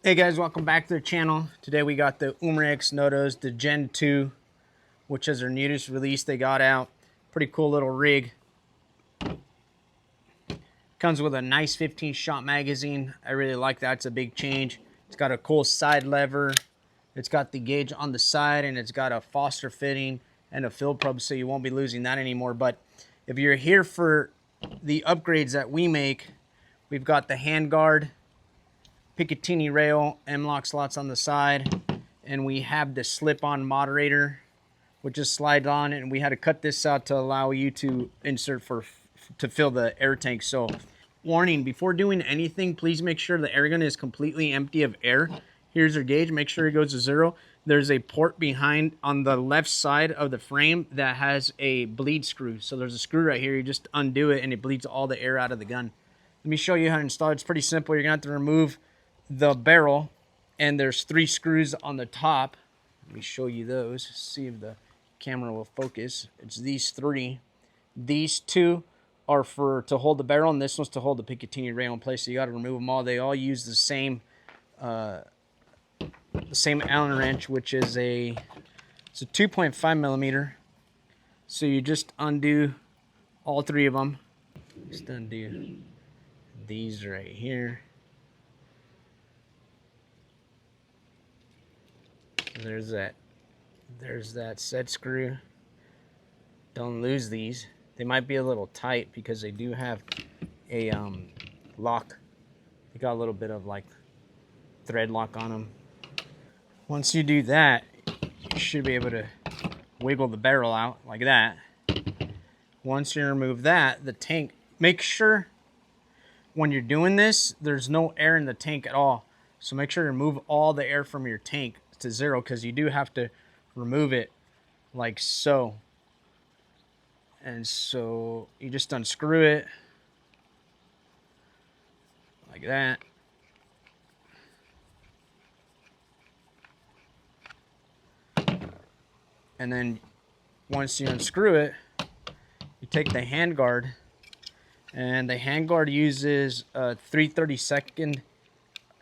Hey guys, welcome back to the channel. Today we got the Umarex Notos, the Gen 2, which is their newest release they got out. Pretty cool little rig. Comes with a nice 15-shot magazine. I really like that. It's a big change. It's got a cool side lever. It's got the gauge on the side, and it's got a Foster fitting and a fill probe, so you won't be losing that anymore. But if you're here for the upgrades that we make, we've got the Handguard picatinny rail, M-lock slots on the side, and we have the slip-on moderator, which just slides on, and we had to cut this out to allow you to insert to fill the air tank. So warning, before doing anything, please make sure the air gun is completely empty of air. Here's your gauge. Make sure it goes to 0. There's a port behind on the left side of the frame that has a bleed screw. So there's a screw right here. You just undo it and it bleeds all the air out of the gun. Let me show you how to install it. It's pretty simple. You're gonna have to remove the barrel, and there's 3 screws on the top. Let me show you those. See if the camera will focus. It's these 3. These 2 are to hold the barrel, and this one's to hold the picatinny rail in place. So you got to remove them all. They all use the same Allen wrench, which is it's a 2.5 millimeter. So you just undo all 3 of them. Just undo these right here. There's that set screw. Don't lose these. They might be a little tight because they do have a lock. They got a little bit of like thread lock on them. Once you do that, you should be able to wiggle the barrel out like that. Once you remove that, the tank, make sure when you're doing this, there's no air in the tank at all. So make sure to remove all the air from your tank to 0, because you do have to remove it like so. And so you just unscrew it like that. And then once you unscrew it, you take the handguard, and the handguard uses a 3/32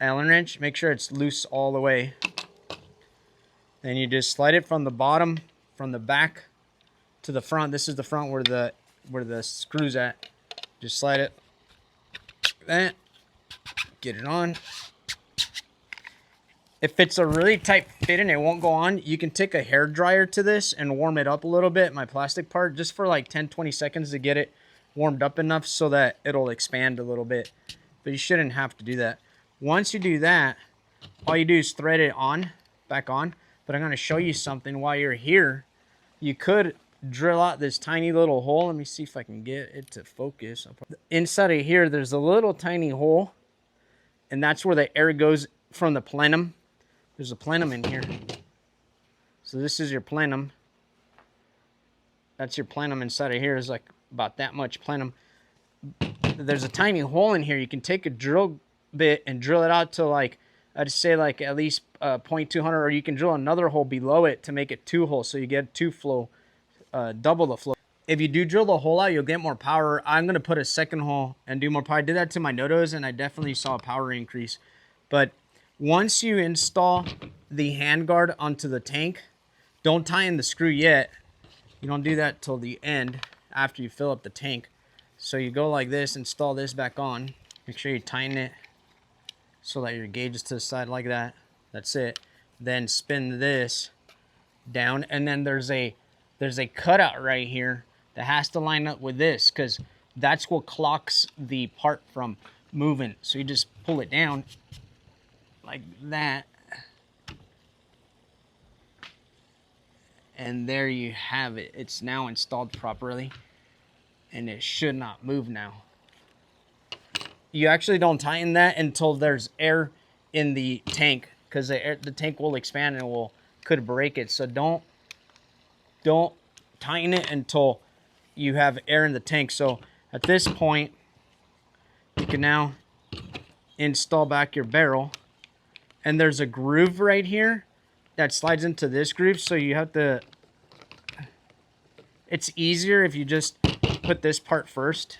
Allen wrench. Make sure it's loose all the way. Then you just slide it from the bottom, from the back to the front. This is the front where the screw's at. Just slide it like that. Get it on. If it's a really tight fit and it won't go on, you can take a hair dryer to this and warm it up a little bit, my plastic part, just for like 10-20 seconds to get it warmed up enough so that it'll expand a little bit. But you shouldn't have to do that. Once you do that, all you do is thread it on, back on. But I'm going to show you something while you're here. You could drill out this tiny little hole. Let me see if I can get it to focus. Inside of here, there's a little tiny hole, and that's where the air goes from the plenum. There's a plenum in here. So this is your plenum. That's your plenum inside of here. Is like about that much plenum. There's a tiny hole in here. You can take a drill bit and drill it out to like, I'd say like at least 0.200, or you can drill another hole below it to make it 2 holes, so you get 2 flow, double the flow. If you do drill the hole out, you'll get more power. I'm going to put a second hole and do more power. I did that to my Notos, and I definitely saw a power increase. But once you install the handguard onto the tank, don't tie in the screw yet. You don't do that till the end after you fill up the tank. So you go like this, install this back on. Make sure you tighten it so that your gauge is to the side like that. That's it. Then spin this down, and then there's a cutout right here that has to line up with this, because that's what clocks the part from moving. So you just pull it down like that, and there you have it. It's now installed properly, and it should not move now. You actually don't tighten that until there's air in the tank, because the tank will expand and could break it. So don't tighten it until you have air in the tank. So at this point, you can now install back your barrel, and there's a groove right here that slides into this groove. So you have to, it's easier if you just put this part first.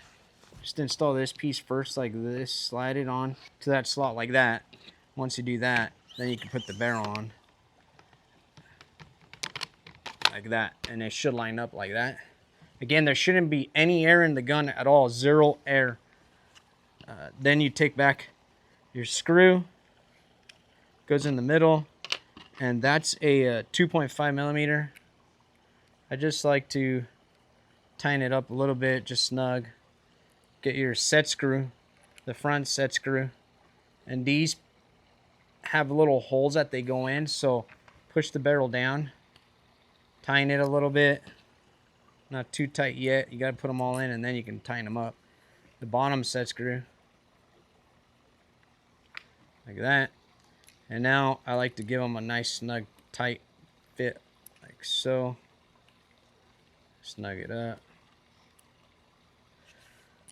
Just install this piece first like this, slide it on to that slot like that. Once you do that, then you can put the barrel on. Like that. And it should line up like that. Again, there shouldn't be any air in the gun at all. 0 air. Then you take back your screw. Goes in the middle. And that's a 2.5 millimeter. I just like to tighten it up a little bit, just snug. Get your set screw, the front set screw. And these have little holes that they go in, so push the barrel down. Tighten it a little bit. Not too tight yet. You got to put them all in, and then you can tighten them up. The bottom set screw. Like that. And now I like to give them a nice snug tight fit, like so. Snug it up.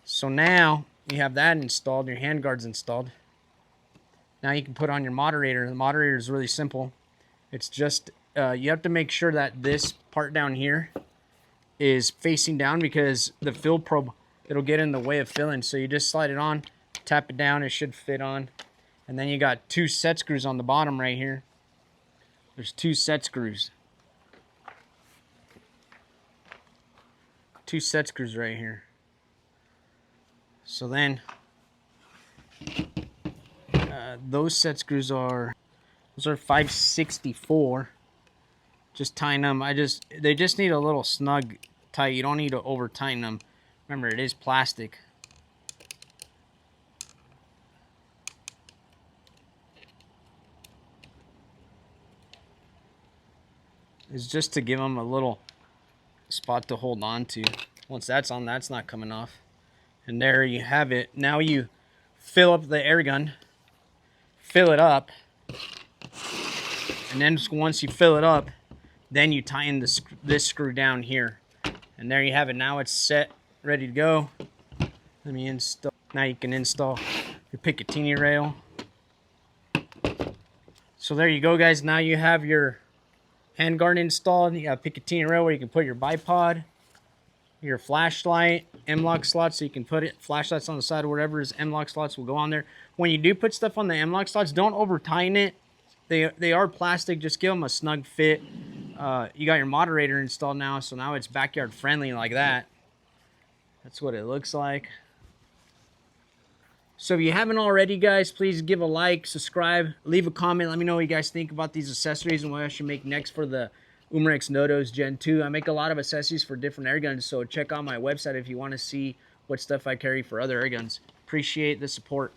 So now you have that installed, your handguards installed. Now you can put on your moderator. The moderator is really simple. It's just, you have to make sure that this part down here is facing down, because the fill probe, it'll get in the way of filling. So you just slide it on, tap it down, it should fit on. And then you got 2 set screws on the bottom right here. There's 2 set screws. 2 set screws right here. So then, those set screws are, those are 564. Just tighten them. They just need a little snug tight. You don't need to over tighten them. Remember, it is plastic. It's just to give them a little spot to hold on to. Once that's on, that's not coming off. And there you have it. Now you fill up the air gun, fill it up, and then once you fill it up, then you tighten this screw down here. And there you have it. Now it's set, ready to go. Let me install. Now you can install your picatinny rail. So there you go, guys. Now you have your handguard installed. You got a picatinny rail where you can put your bipod, your flashlight, M-lock slots, so you can put it, flashlights on the side or whatever is M-lock slots will go on there. When you do put stuff on the M-lock slots, don't over tighten it. They are plastic. Just give them a snug fit. You got your moderator installed now, so now it's backyard friendly like that. That's what it looks like. So if you haven't already, guys, please give a like, subscribe, leave a comment. Let me know what you guys think about these accessories and what I should make next for the Umarex Notos Gen 2. I make a lot of accessories for different air guns, so check out my website if you want to see what stuff I carry for other air guns. Appreciate the support.